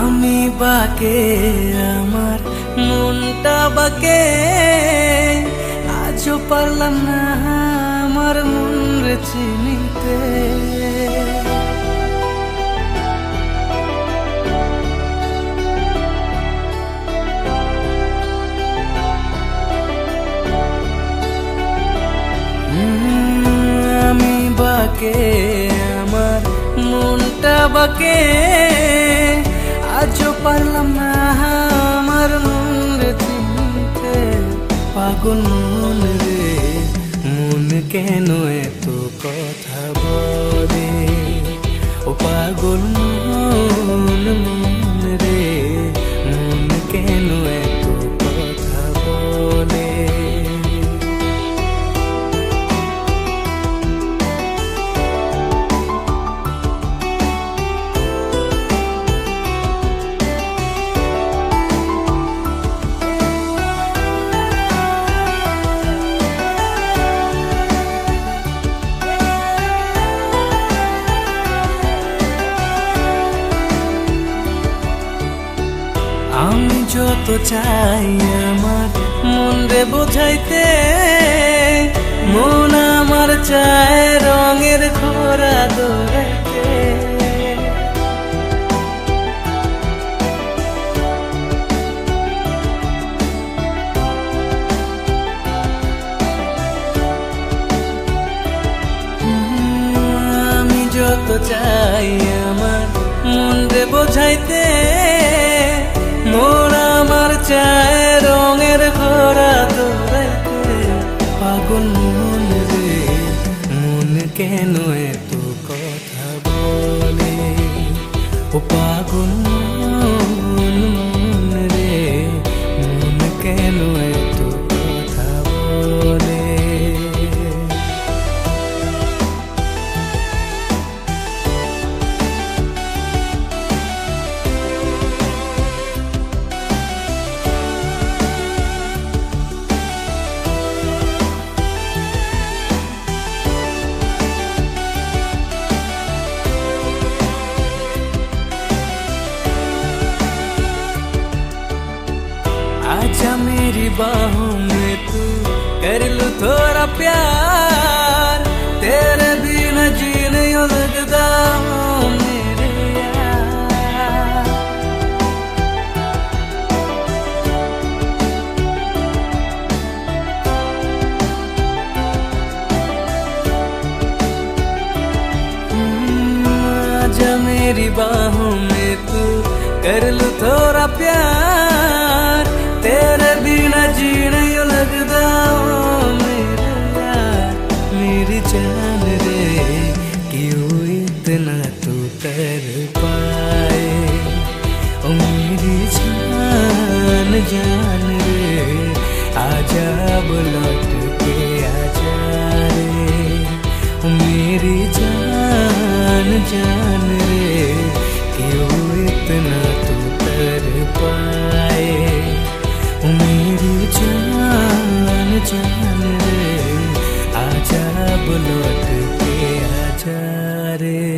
আমি বাকে আমার মনটা বাকে, আজও পারলাম না আমার মন রে চিনিতে। আমি বাকে আমার মনটা বাকে, আজও পারলাম না আমার মন রে চিনতে। পাগল মন রে মন কেন এত কথা বলে, ও পাগল মন মন রে মন কেন এত কথা বলে। আমি যত চাই আমার মন রে বোঝাইতে, মন আমার চায় রঙের ঘোড়া দৌড়াইতে। আমি যত চাই আমার মন রে বোঝাইতে, মন আমার চায় রঙের ঘোড়া দৌড়াইতে। পাগল মন রে মন কেন এত কথা বলে, ও পাগল মন মন রে মন কেন এত কথা বলে। आजा मेरी बाहों में तू कर लूं थोड़ा प्यार, तेरे बिना जी नहीं लगता मेरे यार। आजा मेरी बाहों में तू कर लूं थोड़ा प्यार, तेरे बिना जी नहीं लगता मेरा यार। मेरी जान रे क्यों इतना तू कर पाए, ओ मेरी जान जान रे आजा लौट के आजा रे। ओ मेरी जान जान रे क्यों इतना तू कर पाए, मेरी जान जान रे आजा लौट के आजा रे।